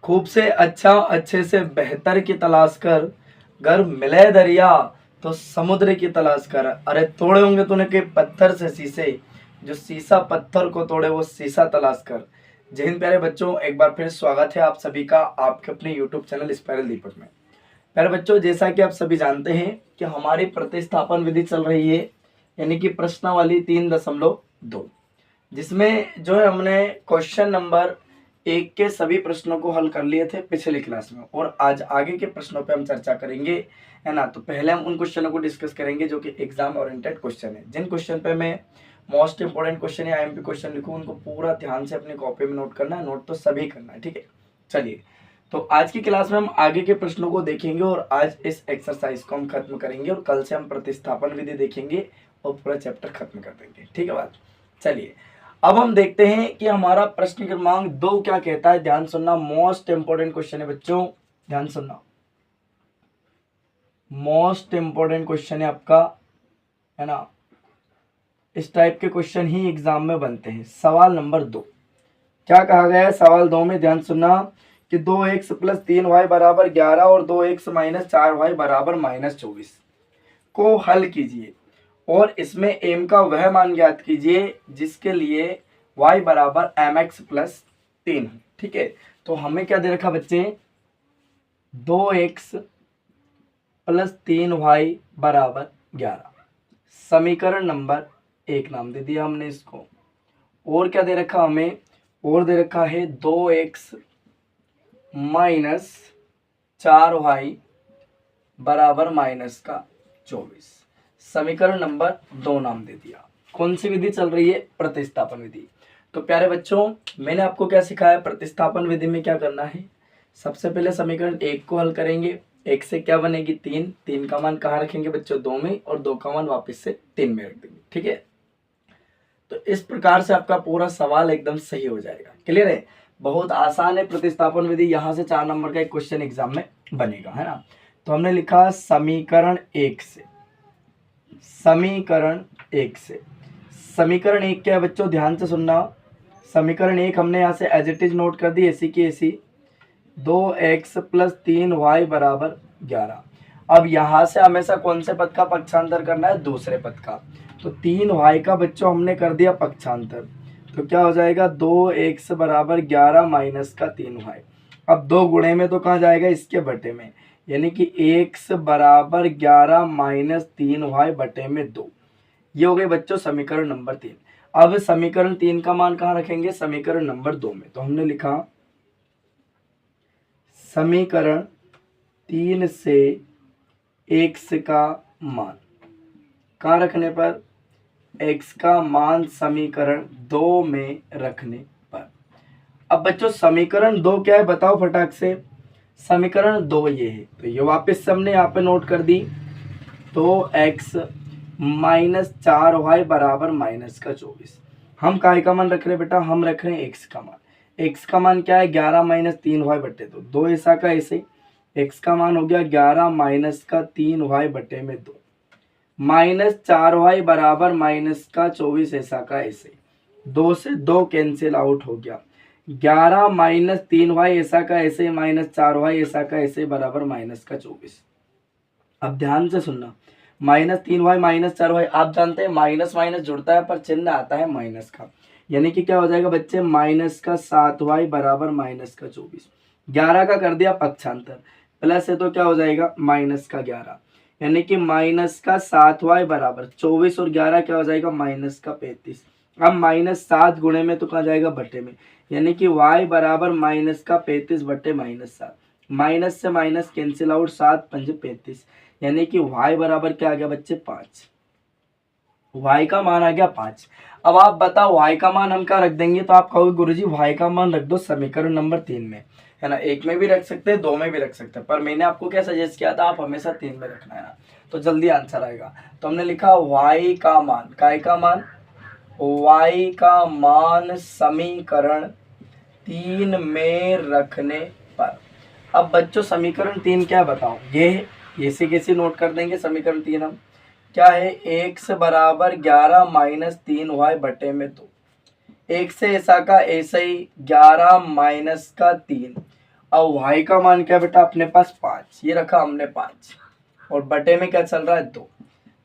खूब से अच्छा अच्छे से बेहतर की तलाश कर, गर मिले दरिया तो समुद्र की तलाश कर। अरे तोड़े होंगे तूने के पत्थर से शीशे, जो शीशा पत्थर को तोड़े वो शीशा तलाश कर। जय हिंद प्यारे बच्चों, एक बार फिर स्वागत है आप सभी का आपके अपने यूट्यूब चैनल स्पाइरल दीपक में। प्यारे बच्चों, जैसा कि आप सभी जानते हैं कि हमारी प्रतिस्थापन विधि चल रही है, यानी कि प्रश्नावली 3.2, जिसमें जो है हमने क्वेश्चन नंबर 1 के सभी प्रश्नों को हल कर लिए थे पिछली क्लास में, और आज आगे के प्रश्नों पे हम चर्चा करेंगे, है ना। तो पहले हम उन क्वेश्चनों को डिस्कस करेंगे जो कि एग्जाम ओरिएंटेड क्वेश्चन है। जिन क्वेश्चन पे मैं मोस्ट इंपोर्टेंट क्वेश्चन या आईएमपी क्वेश्चन लिखूँ, उनको पूरा ध्यान से अपनी कॉपी में नोट करना है। नोट तो सभी करना है, ठीक है। चलिए, तो आज की क्लास में हम आगे के प्रश्नों को देखेंगे और आज इस एक्सरसाइज को हम खत्म करेंगे, और कल से हम प्रतिस्थापन विधि देखेंगे और पूरा चैप्टर खत्म कर देंगे, ठीक है बात। चलिए, अब हम देखते हैं कि हमारा प्रश्न क्रमांक 2 क्या कहता है। ध्यान सुनना, मोस्ट इंपोर्टेंट क्वेश्चन है बच्चों, ध्यान सुनना। मोस्ट इंपोर्टेंट क्वेश्चन है आपका, है ना। इस टाइप के क्वेश्चन ही एग्जाम में बनते हैं। सवाल नंबर 2 क्या कहा गया है? सवाल 2 में ध्यान सुनना कि 2x + 3y = 11 और 2x - 4y = -24 को हल कीजिए और इसमें m का वह मान ज्ञात कीजिए जिसके लिए y = mx + 3। ठीक है, तो हमें क्या दे रखा बच्चे? 2x + 3y = 11, समीकरण नंबर 1 नाम दे दिया हमने इसको। और क्या दे रखा हमें? और दे रखा है 2x - 4y = -24, समीकरण नंबर 2 नाम दे दिया। कौन सी विधि चल रही है? प्रतिस्थापन विधि। तो प्यारे बच्चों, मैंने आपको क्या सिखाया? प्रतिस्थापन विधि में क्या करना है? सबसे पहले समीकरण 1 को हल करेंगे। 1 से क्या बनेगी? 3। 3 का मान कहाँ रखेंगे बच्चों? 2 में, और 2 का मान वापस से 3 में रख देंगे, ठीक है। तो इस प्रकार से आपका पूरा सवाल एकदम सही हो जाएगा। क्लियर है? बहुत आसान है प्रतिस्थापन विधि। यहाँ से 4 नंबर का एक क्वेश्चन एग्जाम में बनेगा, है ना। तो हमने लिखा समीकरण 1 से, समीकरण 1 से। समीकरण 1 क्या है बच्चों? ध्यान से सुनना। समीकरण 1 हमने यहाँ से एज इट इज नोट कर दी, ऐसी की ऐसी। 2x + 3y = 11। अब यहाँ से हमेशा कौन से पद का पक्षांतर करना है? दूसरे पद का। तो 3y का बच्चों हमने कर दिया पक्षांतर, तो क्या हो जाएगा? 2x = 11 माइनस का 3y। अब 2 गुणे में तो कहाँ जाएगा? इसके बटे में, यानी कि x = 11 माइनस 3y बटे में 2। ये हो गए बच्चों समीकरण नंबर 3। अब समीकरण 3 का मान कहाँ रखेंगे? समीकरण नंबर 2 में। तो हमने लिखा समीकरण 3 से x का मान कहाँ रखने पर? x का मान समीकरण 2 में रखने पर। अब बच्चों समीकरण 2 क्या है बताओ फटाक से? समीकरण 2 ये है, तो ये वापस से हमने यहाँ पे नोट कर दी। तो x - 4y = -24। हम काय का मान रख रहे हैं बेटा? हम रख रहे हैं x का मान। x का मान क्या है? 11 माइनस 3y बटे 2। 2 ऐसा का ऐसे, x का मान हो गया 11 माइनस का 3y बटे में 2। -4y = -24 ऐसा का ऐसे। 2 से 2 कैंसिल आउट हो गया। 11 माइनस 3y ऐसा का ऐसे, -4y ऐसा का ऐसे बराबर -24। अब ध्यान से सुनना, -3y -4y, आप जानते हैं माइनस माइनस जुड़ता है पर चिन्ह आता है माइनस का, यानी कि क्या हो जाएगा बच्चे? -7y = -24। 11 का कर दिया पक्षांतर, प्लस है तो क्या हो जाएगा? -11, यानी कि -7y = 24 और 11 क्या हो जाएगा? -35। अब -7 गुणे में तो कहाँ जाएगा? बटे में, यानी कि y = -35 बटे -7। माइनस से माइनस कैंसिल आउट, 7 × 5 = 35, यानी कि y बराबर क्या आ गया बच्चे? 5। y का मान आ गया 5। अब आप बताओ y का मान हम क्या रख देंगे? तो आप कहोगे गुरुजी y का मान रख दो समीकरण नंबर 3 में, है ना। 1 में भी रख सकते हैं, 2 में भी रख सकते हैं, पर मैंने आपको क्या सजेस्ट किया था? आप हमेशा 3 में रखना है ना, तो जल्दी आंसर आएगा। तो हमने लिखा y का मान, काय का मान? y का मान समीकरण 3 में रखने पर। अब बच्चों समीकरण 3 क्या बताओ? ये है, ये से कैसे नोट कर देंगे समीकरण 3 हम? क्या है? x = 11 माइनस 3y बटे में 2। 1 से ऐसा का ऐसा ही, 11 माइनस का 3 अब y का मान क्या बेटा अपने पास 5, ये रखा हमने 5 और बटे में क्या चल रहा है 2,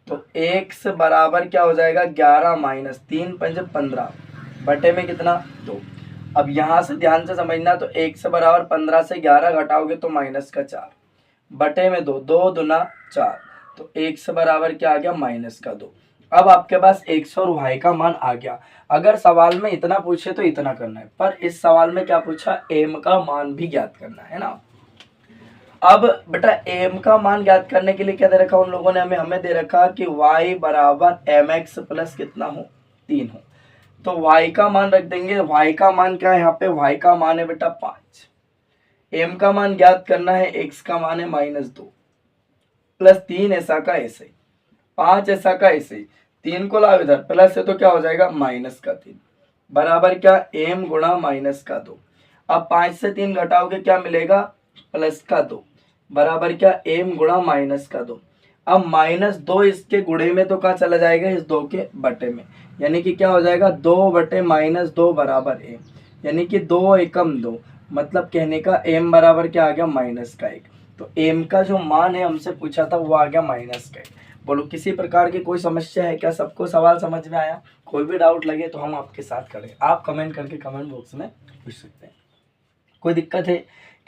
तो x बराबर क्या हो जाएगा 11 माइनस 3 पंज 15 बटे में कितना 2। अब यहाँ से ध्यान से समझना, तो x बराबर 15 से 11 घटाओगे तो माइनस का 4 बटे में 2, 2 दूना 4, तो x बराबर क्या आ गया माइनस का 2। अब आपके पास x और y का मान आ गया। अगर सवाल में इतना पूछे तो इतना करना है, पर इस सवाल में क्या पूछा m का मान भी ज्ञात करना है ना। अब बेटा m का मान ज्ञात करने के लिए क्या दे रखा उन लोगों ने हमें दे रखा कि y बराबर mx प्लस कितना हो 3 हो, तो y का मान रख देंगे। y का मान क्या है यहाँ पे, y का मान है बेटा 5, m का मान ज्ञात करना है, x का मान है -2 प्लस 3 ऐसा का ऐसे 5 ऐसा का ऐसे 3 को लाओ इधर प्लस है तो क्या हो जाएगा माइनस का 3 बराबर क्या m गुणा माइनस का 2। अब 5 से 3 घटाओगे क्या मिलेगा प्लस का 2 बराबर क्या m गुणा माइनस का 2। अब -2 इसके गुणे में तो क्या चला जाएगा इस 2 के बटे में, यानी कि क्या हो जाएगा 2 बटे -2 बराबर m, यानी कि 2 एकम 2, मतलब कहने का m बराबर क्या आ गया -1। तो m का जो मान है हमसे पूछा था वो आ गया -1। बोलो किसी प्रकार की कोई समस्या है क्या, सबको सवाल समझ में आया? कोई भी डाउट लगे तो हम आपके साथ खड़े, आप कमेंट करके कमेंट बॉक्स में पूछ सकते हैं। कोई दिक्कत है?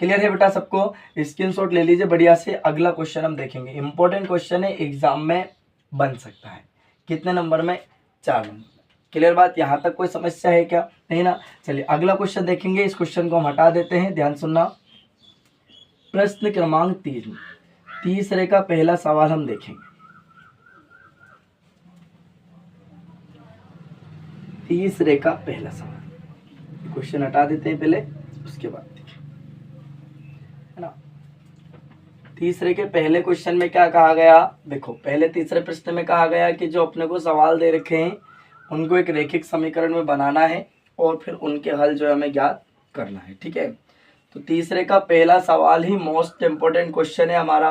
क्लियर है बेटा सबको? स्क्रीनशॉट ले लीजिए बढ़िया से। अगला क्वेश्चन हम देखेंगे, इंपॉर्टेंट क्वेश्चन है, एग्जाम में बन सकता है। कितने नंबर में? 4 नंबर। क्लियर बात? यहाँ तक कोई समस्या है क्या? नहीं ना। चलिए अगला क्वेश्चन देखेंगे, इस क्वेश्चन को हम हटा देते हैं, ध्यान सुनना। प्रश्न क्रमांक 3, तीसरे का पहला सवाल हम देखेंगे। तीसरे का पहला सवाल, क्वेश्चन हटा देते हैं पहले, उसके बाद है ना। तीसरे के पहले क्वेश्चन में क्या कहा गया, देखो पहले तीसरे प्रश्न में कहा गया कि जो अपने को सवाल दे रखे हैं उनको एक रैखिक समीकरण में बनाना है और फिर उनके हल जो है हमें ज्ञात करना है। ठीक है, तो तीसरे का पहला सवाल ही मोस्ट इम्पोर्टेंट क्वेश्चन है हमारा,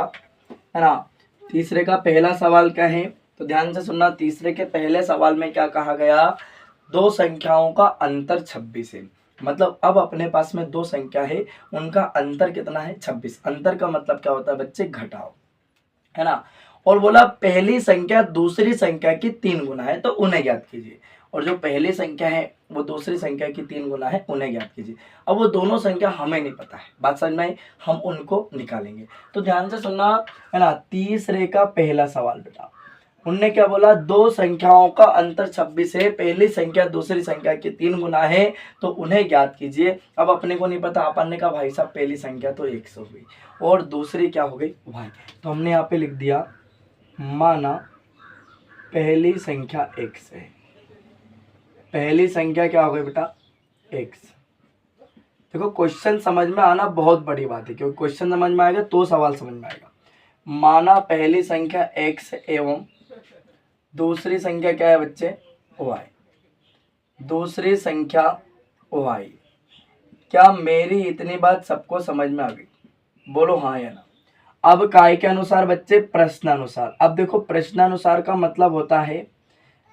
है ना। तीसरे का पहला सवाल क्या है, तो ध्यान से सुनना। तीसरे के पहले सवाल में क्या कहा गया, दो संख्याओं का अंतर 26 है। मतलब अब अपने पास में दो संख्या है, उनका अंतर कितना है 26। अंतर का मतलब क्या होता है बच्चे, घटाओ, है ना। और बोला पहली संख्या दूसरी संख्या की 3 गुना है तो उन्हें ज्ञात कीजिए, और जो पहली संख्या है वो दूसरी संख्या की 3 गुना है, उन्हें ज्ञात कीजिए। अब वो दोनों संख्या हमें नहीं पता है, बात समझ में आई, हम उनको निकालेंगे। तो ध्यान से सुनना, है ना। तीसरे का पहला सवाल बेटा, उनने क्या बोला, दो संख्याओं का अंतर 26 है, पहली संख्या दूसरी संख्या की 3 गुना है तो उन्हें ज्ञात कीजिए। अब अपने को नहीं पता, अपन ने कहा भाई साहब पहली संख्या तो 100 हुई और दूसरी क्या हो गई y, तो हमने यहाँ पे लिख दिया माना पहली संख्या x है। पहली संख्या क्या हो गई बेटा x। देखो क्वेश्चन समझ में आना बहुत बड़ी बात है, क्योंकि क्वेश्चन समझ में आएगा तो सवाल समझ में आएगा। माना पहली संख्या x एवं दूसरी संख्या क्या है बच्चे y, दूसरी संख्या y। क्या मेरी इतनी बात सबको समझ में आ गई? बोलो हाँ या ना। अब काय के अनुसार बच्चे, प्रश्नानुसार। अब देखो प्रश्नानुसार का मतलब होता है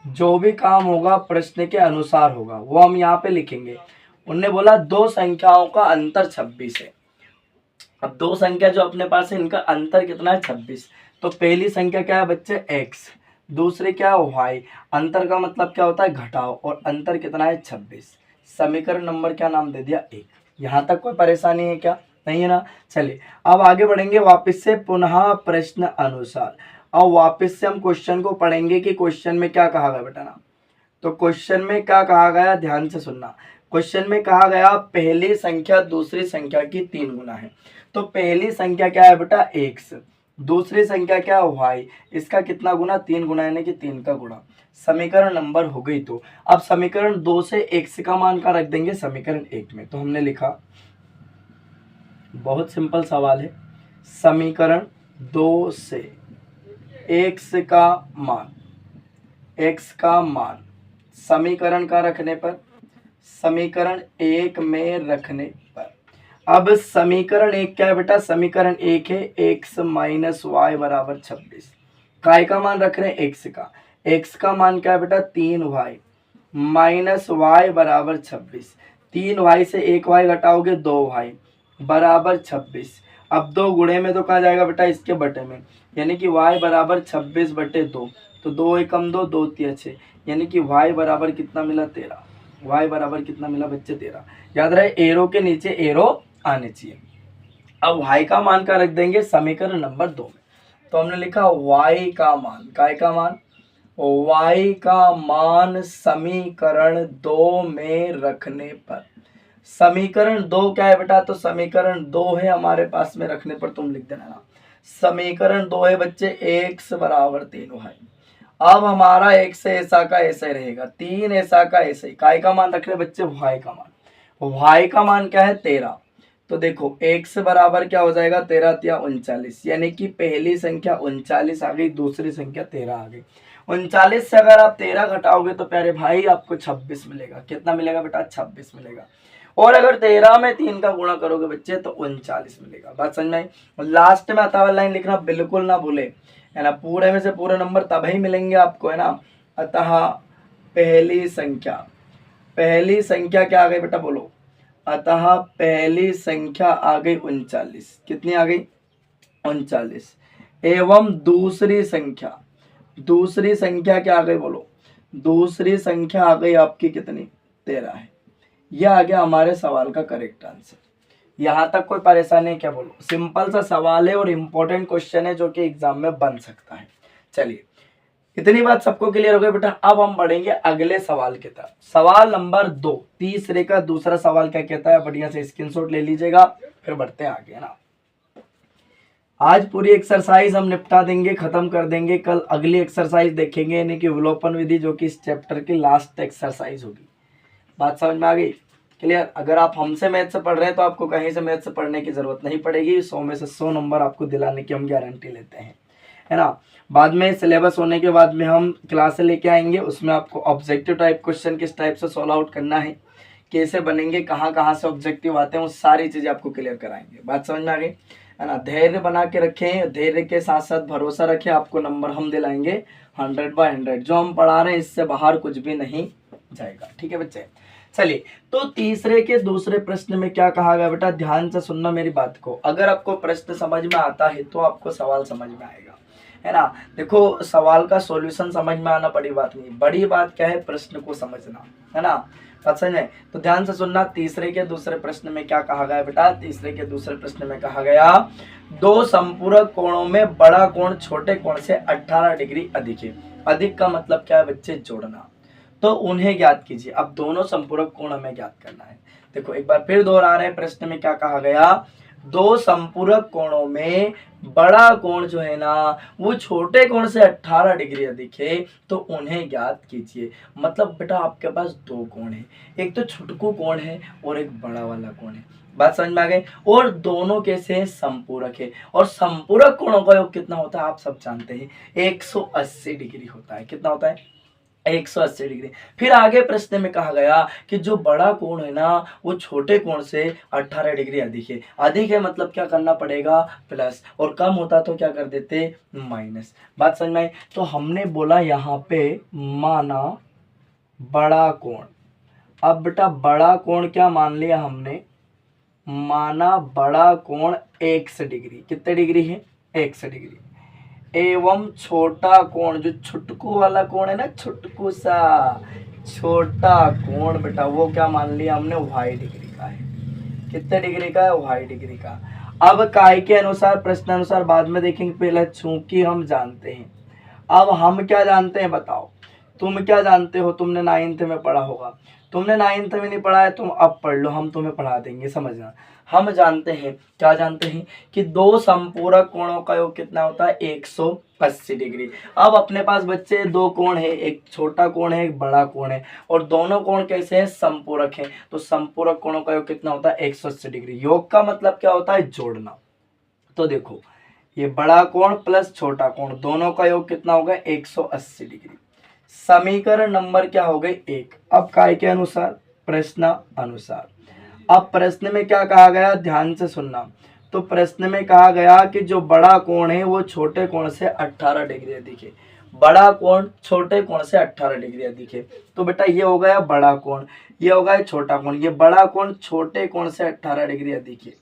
जो भी काम होगा प्रश्न के अनुसार होगा, वो हम यहाँ पे लिखेंगे। उनने बोला दो संख्याओं का अंतर 26 है। अब दो संख्या जो अपने पास है इनका अंतर कितना है 26, तो पहली संख्या क्या है बच्चे x, दूसरी क्या है y। अंतर का मतलब क्या होता है घटाओ, और अंतर कितना है 26। समीकरण नंबर क्या नाम दे दिया 1। यहाँ तक कोई परेशानी है क्या? नहीं है ना। चलिए अब आगे बढ़ेंगे वापस से, पुनः प्रश्न अनुसार। अब वापस से हम क्वेश्चन को पढ़ेंगे कि क्वेश्चन में क्या कहा गया बेटा ना। तो क्वेश्चन में क्या कहा गया, ध्यान से सुनना। क्वेश्चन में कहा गया पहली संख्या दूसरी संख्या की 3 गुना है, तो पहली संख्या क्या है बेटा x, दूसरी संख्या क्या है y, इसका कितना गुना 3 गुना, यानी कि 3 का गुणा। समीकरण नंबर हो गई। तो अब समीकरण 2 से x का मान का रख देंगे समीकरण 1 में, तो हमने लिखा, बहुत सिंपल सवाल है, समीकरण 2 से x का मान, x का मान समीकरण का रखने पर, समीकरण 1 में रखने पर। अब समीकरण 1 क्या है बेटा, समीकरण 1 है x माइनस वाई बराबर 26। काय का मान रख रहे हैं x का, x का मान क्या है बेटा 3y माइनस वाई बराबर 26। 3y से 1y घटाओगे 2y, बराबर 26। अब 2 गुणे में तो कहाँ जाएगा बेटा, इसके बटे में, यानी कि y बराबर 26/2। तो 2 एकम 2, 2 तिया 6, यानी कि y बराबर कितना मिला, 13। y बराबर कितना मिला बच्चे, 13। याद रहे एरो के नीचे एरो आने चाहिए। अब y का मान का रख देंगे समीकरण नंबर 2 में। तो हमने लिखा y का मान, काय का मान, y का मान समीकरण 2 में रखने पर। समीकरण 2 क्या है बेटा, तो समीकरण 2 है हमारे पास में रखने पर, तुम लिख देना ना। समीकरण 2 है बच्चे x बराबर 3y। अब हमारा x से ऐसा का ऐसा ही रहेगा, 3 ऐसा का ऐसा ही। काय का मान रख रहे बच्चे, y का मान। y का मान क्या है, 13। तो देखो x बराबर क्या हो जाएगा, 13 या 39, यानी कि पहली संख्या 39 आ गई, दूसरी संख्या 13 आ गई। 39 से अगर आप 13 घटाओगे तो प्यारे भाई आपको 26 मिलेगा। कितना मिलेगा बेटा, 26 मिलेगा। और अगर 13 में 3 का गुणा करोगे बच्चे तो 39 मिलेगा। बात समझ में आई। लास्ट में आता हुआ लाइन लिखना बिल्कुल ना भूले, है ना। पूरे में से पूरे नंबर तब ही मिलेंगे आपको, है ना। अतः पहली संख्या क्या आ गई बेटा, बोलो। अतः पहली संख्या आ गई 39। कितनी आ गई, 39। एवं दूसरी संख्या क्या आ गई, बोलो। दूसरी संख्या आ गई आपकी कितनी, 13 है। यह आ गया हमारे सवाल का करेक्ट आंसर। यहां तक कोई परेशानी है क्या, बोलो। सिंपल सा सवाल है और इंपॉर्टेंट क्वेश्चन है जो कि एग्जाम में बन सकता है। चलिए, इतनी बात सबको क्लियर हो गई बेटा। अब हम बढ़ेंगे अगले सवाल की तरफ। सवाल नंबर 2, तीसरे का दूसरा सवाल क्या कहता है, बढ़िया से स्क्रीनशॉट ले लीजिएगा, फिर बढ़ते हैं आगे, है ना। आज पूरी एक्सरसाइज हम निपटा देंगे, खत्म कर देंगे। कल अगली एक्सरसाइज देखेंगे, यानी कि विलोपन विधि, जो कि इस चैप्टर की लास्ट एक्सरसाइज होगी। बात समझ में आ गई, क्लियर। अगर आप हमसे मैथ से पढ़ रहे हैं तो आपको कहीं से मैथ से पढ़ने की जरूरत नहीं पड़ेगी। 100 में से 100 नंबर आपको दिलाने की हम गारंटी लेते हैं, है ना। बाद में सिलेबस होने के बाद में हम क्लासें लेके आएंगे, उसमें आपको ऑब्जेक्टिव टाइप क्वेश्चन किस टाइप से सॉल्व आउट करना है, कैसे बनेंगे, कहाँ कहाँ से ऑब्जेक्टिव आते हैं, वो सारी चीजें आपको क्लियर कराएंगे। बात समझ में आ गई, है ना। धैर्य बना के रखें, धैर्य के साथ साथ भरोसा रखें, आपको नंबर हम दिलाएंगे 100/100। जो हम पढ़ा रहे हैं इससे बाहर कुछ भी नहीं जाएगा, ठीक है बच्चे। चलिए, तो तीसरे के दूसरे प्रश्न में क्या कहा गया बेटा, ध्यान से सुनना मेरी बात को। अगर आपको प्रश्न समझ में आता है तो आपको सवाल समझ में आएगा, है ना। देखो, सवाल का सॉल्यूशन समझ में आना बड़ी बात नहीं, बड़ी बात क्या है, प्रश्न को समझना, है ना। बात समझ में, तो ध्यान से सुनना। तीसरे के दूसरे प्रश्न में क्या कहा गया बेटा, तीसरे के दूसरे प्रश्न में कहा गया, दो संपूरक कोणों में बड़ा कोण छोटे कोण से 18 डिग्री अधिक है। अधिक का मतलब क्या है बच्चे, जोड़ना। तो उन्हें ज्ञात कीजिए। अब दोनों संपूरक कोण हमें ज्ञात करना है। देखो एक बार फिर दोहरा रहे हैं, प्रश्न में क्या कहा गया, दो संपूरक कोणों में बड़ा कोण जो है ना वो छोटे कोण से 18 डिग्री अधिक है, तो उन्हें ज्ञात कीजिए। मतलब बेटा आपके पास दो कोण है, एक तो छुटकू कोण है और एक बड़ा वाला कोण है। बात समझ में आ गई। और दोनों कैसे, संपूरक है। और संपूरक कोणों का योग कितना होता है आप सब जानते हैं, 180 डिग्री होता है। कितना होता है, 180 डिग्री। फिर आगे प्रश्न में कहा गया कि जो बड़ा कोण है ना वो छोटे कोण से 18 डिग्री अधिक है। अधिक है मतलब क्या करना पड़ेगा, प्लस, और कम होता तो क्या कर देते, माइनस। बात समझ में आई। तो हमने बोला यहाँ पे माना बड़ा कोण। अब बेटा बड़ा कोण क्या मान लिया हमने, माना बड़ा कोण 100 डिग्री। कितने डिग्री है, 100 डिग्री। एवं छोटा कोण, जो छुटकू वाला कोण है ना, छुटकू सा छोटा कोण बेटा वो क्या मान लिया हमने, y डिग्री का है। कितने डिग्री का है, y डिग्री का। अब काय के अनुसार, प्रश्न अनुसार बाद में देखेंगे, पहले चूंकि हम जानते हैं। अब हम क्या जानते हैं बताओ, तुम क्या जानते हो, तुमने 9th में पढ़ा होगा। तुमने 9th में नहीं पढ़ा है तुम अब पढ़ लो, हम तुम्हें पढ़ा देंगे, समझना। हम जानते हैं, क्या जानते हैं, कि दो संपूरक कोणों का योग कितना होता है, 180 डिग्री। अब अपने पास बच्चे दो कोण है, एक छोटा कोण है एक बड़ा कोण है, और दोनों कोण कैसे हैं, संपूरक हैं। तो संपूरक कोणों का योग कितना होता है, 180 डिग्री। योग का मतलब क्या होता है, जोड़ना। तो देखो ये बड़ा कोण प्लस छोटा कोण दोनों का योग कितना होगा, 180 डिग्री। समीकरण नंबर क्या हो गई, 1। अब काय के अनुसार, प्रश्न अनुसार। अब प्रश्न में क्या कहा गया, ध्यान से सुनना। तो प्रश्न में कहा गया कि जो बड़ा कोण है वो छोटे कोण से 18 डिग्री अधिक है। बड़ा कोण छोटे कोण से 18 डिग्री अधिक है। तो बेटा ये हो गया बड़ा कोण, ये हो गया छोटा कोण। ये बड़ा कोण छोटे कोण से 18 डिग्री अधिक है,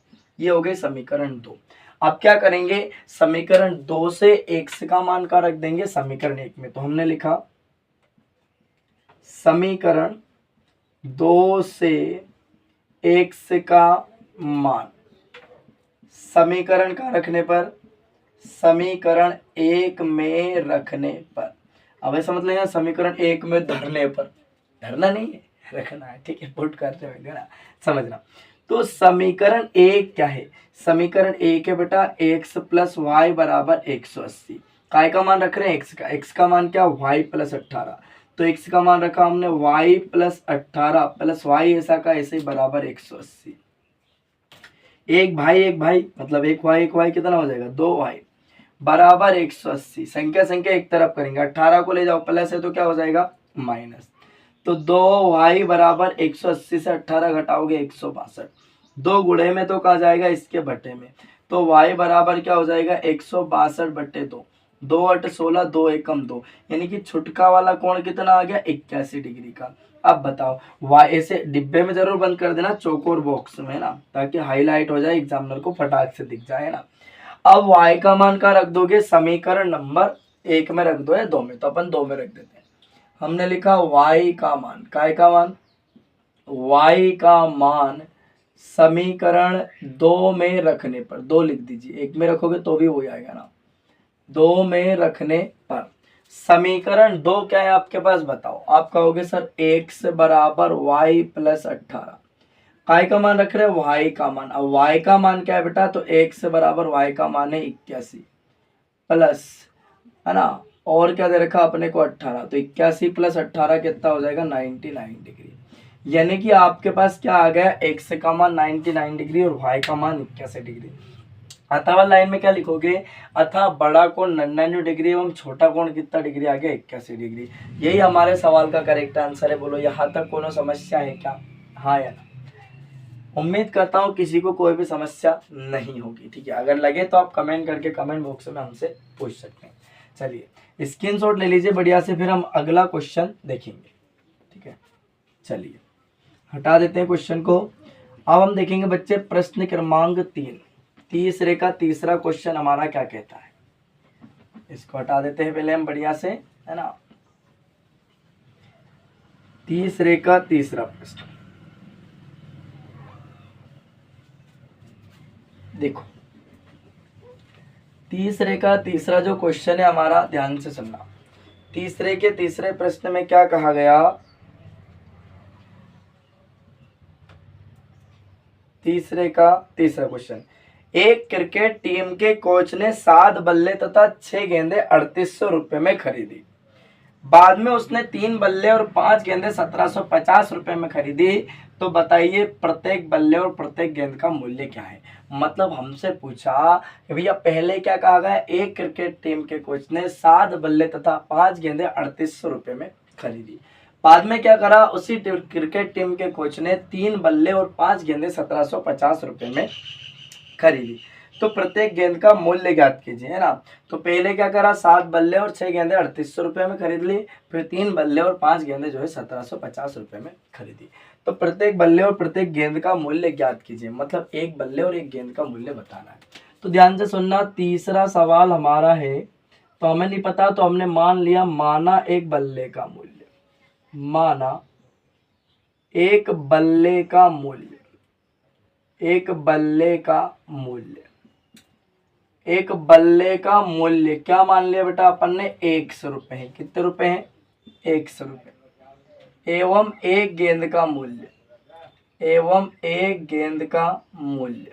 ये हो गए समीकरण 2। अब क्या करेंगे, समीकरण 2 से x का मान का रख देंगे समीकरण 1 में। तो हमने लिखा समीकरण 2 से x का मान समीकरण का रखने पर, समीकरण 1 में रखने पर। अब ऐसा मतलब यहाँ समीकरण 1 में धरने पर, धरना नहीं है, रखना है, ठीक है, पुट करते हुए ना, समझना। तो समीकरण 1 क्या है, समीकरण 1 है बेटा x प्लस वाई बराबर 180। काय का मान रख रहे हैं, x का मान क्या, y प्लस 18। तो x का मान रखा हमने y प्लस 18 प्लस y ऐसा का ऐसे ही बराबर 180। एक भाई मतलब एक y कितना हो जाएगा, 2y बराबर 180। संख्या एक तरफ करेंगे, 18 को ले जाओ, प्लस है तो क्या हो जाएगा माइनस। तो 2y बराबर 180 से 18 घटाओगे 162, 2 गुणे में तो कहा जाएगा इसके बटे में। तो y बराबर क्या हो जाएगा 162/2, 2 8 16, 2 एकम 2, यानी कि छुटका वाला कोण कितना आ गया 81 डिग्री का। अब बताओ y, ऐसे डिब्बे में जरूर बंद कर देना, चौकोर बॉक्स में ना, ताकि हाईलाइट हो जाए, एग्जामिनर को फटाक से दिख जाए ना। अब y का मान का रख दोगे, समीकरण नंबर 1 में रख दो या 2 में, तो अपन 2 में रख देते हैं। हमने लिखा y का मान, काय का मान, y का मान समीकरण 2 में रखने पर, 2 लिख दीजिए, 1 में रखोगे तो भी वही आएगा ना, 2 में रखने पर समीकरण 2 क्या है आपके पास बताओ। आप कहोगे सर x बराबर y प्लस 18, काय का मान रख रहे हैं y का मान। अब y का मान क्या है बेटा, तो x बराबर y का मान है 81 प्लस, है ना, और क्या दे रखा अपने को 18, तो 81 प्लस 18 कितना हो जाएगा 99 डिग्री। यानी कि आपके पास क्या आ गया, x का मान 99 डिग्री और y का मान 81 डिग्री। अथवा लाइन में क्या लिखोगे, अथा बड़ा कोण 99 डिग्री एवं छोटा कोण कितना डिग्री आ गया 81 डिग्री। यही हमारे सवाल का करेक्ट आंसर है। बोलो यहाँ तक कोनो समस्या है क्या, हाँ या ना। उम्मीद करता हूँ किसी को कोई भी समस्या नहीं होगी, ठीक है। अगर लगे तो आप कमेंट करके कमेंट बॉक्स में हमसे पूछ सकते हैं। चलिए स्क्रीनशॉट ले लीजिए बढ़िया से, फिर हम अगला क्वेश्चन देखेंगे, ठीक है। चलिए हटा देते हैं क्वेश्चन को। अब हम देखेंगे बच्चे प्रश्न क्रमांक 3, तीसरे का तीसरा क्वेश्चन हमारा क्या कहता है। इसको हटा देते हैं पहले हम बढ़िया से, है ना। तीसरे का तीसरा प्रश्न देखो, तीसरे का तीसरा जो क्वेश्चन है हमारा, ध्यान से सुनना। तीसरे के तीसरे प्रश्न में क्या कहा गया, तीसरे का तीसरा क्वेश्चन, एक क्रिकेट टीम के कोच ने 7 बल्ले तथा 6 गेंदें 3800 रुपए में खरीदी। बाद में उसने 3 बल्ले और 5 गेंदें 1750 रुपए में खरीदी। तो बताइए प्रत्येक बल्ले और प्रत्येक गेंद का मूल्य क्या है। मतलब हमसे पूछा कि भैया पहले क्या कहा गया, एक क्रिकेट टीम के कोच ने 7 बल्ले तथा 5 गेंदें 3800 रुपए में खरीदी। बाद में क्या करा, उसी क्रिकेट टीम के कोच ने 3 बल्ले और 5 गेंदें 1750 रुपए में खरीदी। तो प्रत्येक गेंद का मूल्य ज्ञात कीजिए, है ना। तो पहले क्या करा, 7 बल्ले और 6 गेंदें 3800 रुपए में खरीद ली, फिर 3 बल्ले और 5 गेंदें जो है 1750 रुपए में खरीदी। तो प्रत्येक बल्ले और प्रत्येक गेंद का मूल्य ज्ञात कीजिए, मतलब एक बल्ले और एक गेंद का मूल्य बताना है। तो ध्यान से सुनना, तीसरा सवाल हमारा है, तो हमें नहीं पता तो हमने मान लिया, माना एक बल्ले का मूल्य, माना एक बल्ले का मूल्य, एक बल्ले का मूल्य, एक बल्ले का मूल्य क्या मान लिया बेटा अपन ने 100 रुपए है। कितने रुपए हैं, 100 रुपए। एवं एक गेंद का मूल्य, एवं एक गेंद का मूल्य,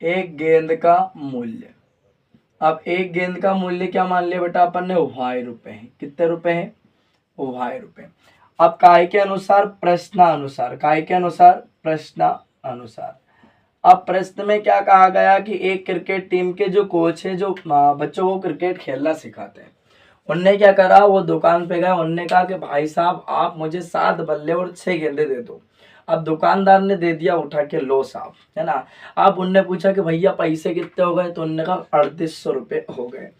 एक गेंद का मूल्य। अब एक गेंद का मूल्य क्या मान लिया बेटा अपन ने, वाई रुपए है। कितने रुपए हैं, वाई रुपए। अब काय के अनुसार, प्रश्नानुसार, काय के अनुसार, प्रश्नानुसार। अब प्रश्न में क्या कहा गया कि एक क्रिकेट टीम के जो कोच है, जो बच्चों को क्रिकेट खेलना सिखाते हैं, उनने क्या करा, वो दुकान पे गए, उनने कहा कि भाई साहब आप मुझे 7 बल्ले और 6 गेंदे दे दो। अब दुकानदार ने दे दिया उठा के, लो साहब, है ना। अब उनने पूछा कि भैया पैसे कितने हो गए, तो उनने कहा 3800 रुपये हो गए।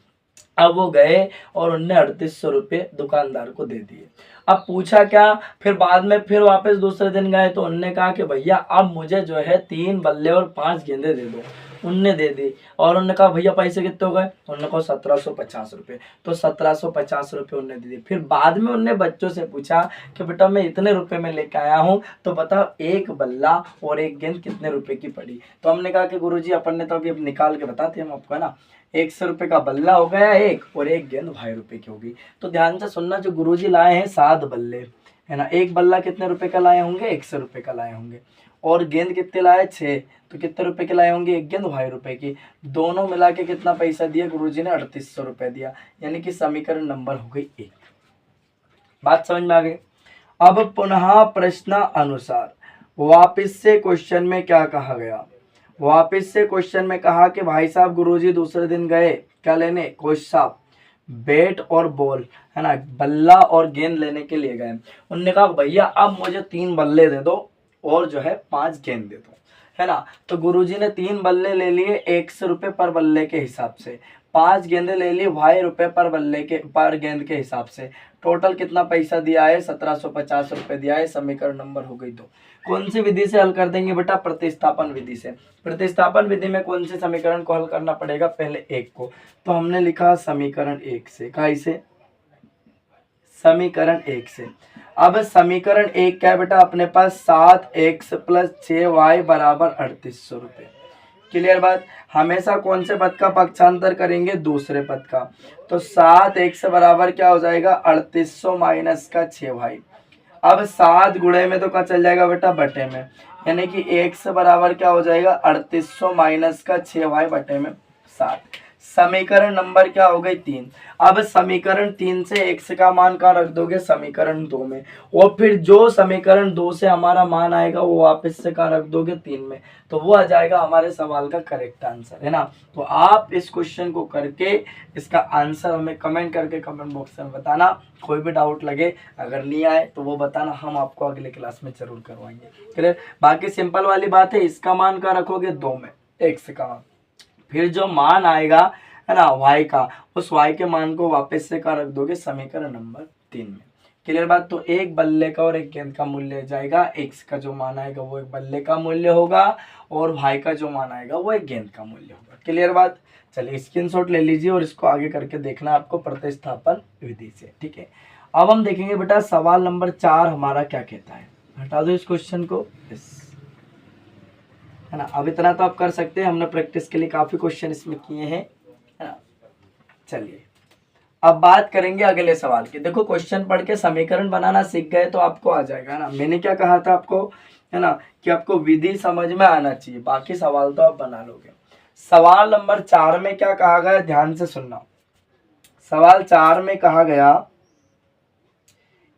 अब वो गए और उनने 3800 रुपये दुकानदार को दे दिए। अब पूछा क्या, फिर बाद में फिर वापस दूसरे दिन गए तो उनने कहा कि भैया अब मुझे जो है 3 बल्ले और 5 गेंदे दे दो। उनने दे दी और उन्होंने कहा भैया पैसे कितने हो गए, उन्होंने कहा 1750 रुपये। तो 1750 रुपये उनने दे दिए। फिर बाद में उनने बच्चों से पूछा कि बेटा मैं इतने रुपए में लेके आया हूँ, तो बताओ एक बल्ला और एक गेंद कितने रुपए की पड़ी। तो हमने कहा कि गुरुजी अपन ने तो अभी अब निकाल के बताते हम आपको, है ना। 100 रुपये का बल्ला हो गया एक, और एक गेंद 2.5 रुपए की होगी। तो ध्यान से सुनना, जो गुरुजी लाए हैं 7 बल्ले, है ना। एक बल्ला कितने रुपए का लाए होंगे, 100 रुपये का लाए होंगे। और गेंद कितने लाए, 6, तो कितने रुपए के लाए होंगे, एक गेंद 2.5 रुपए की। दोनों मिला के कितना पैसा दिया गुरुजी ने, 3800 रुपये दिया। यानी कि समीकरण नंबर हो गई 1। बात समझ में आ गई। अब पुनः प्रश्न अनुसार वापिस से क्वेश्चन में क्या कहा गया, वापिस से क्वेश्चन में कहा कि भाई साहब गुरुजी दूसरे दिन गए क्या लेने, कोच साहब बैट और बॉल, है ना, बल्ला और गेंद लेने के लिए गए। उन्होंने कहा भैया अब मुझे 3 बल्ले दे दो और जो है 5 गेंद दे दो, है ना। तो गुरुजी ने 3 बल्ले ले लिए 100 रुपये पर बल्ले के हिसाब से, 5 गेंदे ले लिए 2.5 रुपये पर गेंद के हिसाब से। टोटल कितना पैसा दिया है, 1750 रुपये दिया है। समीकरण नंबर हो गई 2। कौन सी विधि से हल कर देंगे बेटा, प्रतिस्थापन विधि से। प्रतिस्थापन विधि में कौन से समीकरण को हल करना पड़ेगा, पहले 1 को। तो हमने लिखा समीकरण 1 से, कैसे, समीकरण 1 से। अब समीकरण 1 क्या है बेटा, अपने पास 7x + 6y बराबर 3800 रुपये। क्लियर बात। हमेशा कौन से पद का पक्षांतर करेंगे, दूसरे पद का। तो 7x बराबर क्या हो जाएगा, 3800 माइनस का 6y। अब 7 गुणे में तो क्या चल जाएगा बेटा, बटे में। यानी कि x बराबर क्या हो जाएगा, 3800 माइनस का 6y बटे में 7। समीकरण नंबर क्या हो गई, 3। अब समीकरण 3 से x का मान कहाँ रख दोगे, समीकरण 2 में। और फिर जो समीकरण 2 से हमारा मान आएगा वो वापस से कहाँ रख दोगे, 3 में। तो वो आ जाएगा हमारे सवाल का करेक्ट आंसर, है ना। तो आप इस क्वेश्चन को करके इसका आंसर हमें कमेंट करके कमेंट बॉक्स में बताना। कोई भी डाउट लगे, अगर नहीं आए तो वो बताना, हम आपको अगले क्लास में जरूर करवाएंगे। क्लियर। बाकी सिंपल वाली बात है, इसका मान कहाँ रखोगे, 2 में, x का मान। फिर जो मान आएगा, है ना, y का, उस y के मान को वापस से कहाँ रख दोगे, समीकरण नंबर 3 में। क्लियर बात। तो एक बल्ले का और एक गेंद का मूल्य जाएगा, x का जो मान आएगा वो एक बल्ले का मूल्य होगा, और y का जो मान आएगा वो एक गेंद का मूल्य होगा। क्लियर बात। चलिए स्क्रीनशॉट ले लीजिए और इसको आगे करके देखना आपको प्रतिस्थापन विधि से, ठीक है। अब हम देखेंगे बेटा सवाल नंबर 4 हमारा क्या कहता है। हटा दो इस क्वेश्चन को, है ना। अब इतना तो आप कर सकते हैं, हमने प्रैक्टिस के लिए काफी क्वेश्चन इसमें किए हैं, है ना। चलिए अब बात करेंगे अगले सवाल की। देखो क्वेश्चन पढ़ के समीकरण बनाना सीख गए तो आपको आ जाएगा, है ना। मैंने क्या कहा था आपको, है ना, कि आपको विधि समझ में आना चाहिए, बाकी सवाल तो आप बना लोगे। सवाल नंबर 4 में क्या कहा गया, ध्यान से सुनना। सवाल 4 में कहा गया,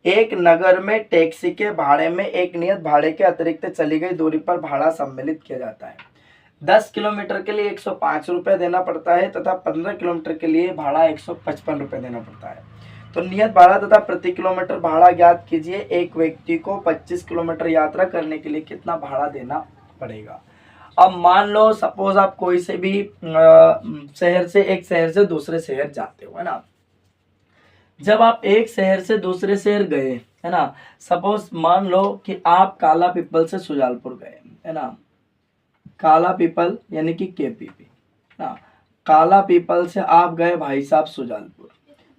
एक नगर में टैक्सी के भाड़े में एक नियत भाड़े के अतिरिक्त चली गई दूरी पर भाड़ा सम्मिलित किया जाता है। 10 किलोमीटर के लिए 105 रुपये देना पड़ता है तथा 15 किलोमीटर के लिए भाड़ा 155 रुपये देना पड़ता है। तो नियत भाड़ा तथा प्रति किलोमीटर भाड़ा ज्ञात कीजिए। एक व्यक्ति को 25 किलोमीटर यात्रा करने के लिए कितना भाड़ा देना पड़ेगा। अब मान लो सपोज आप कोई से भी शहर से, एक शहर से दूसरे शहर जाते हो, है ना। जब आप एक शहर से दूसरे शहर गए, है ना, सपोज मान लो कि आप काला पीपल से सुजालपुर गए, है ना। काला पीपल यानी कि केपीपी, ना, काला पीपल से आप गए भाई साहब सुजालपुर।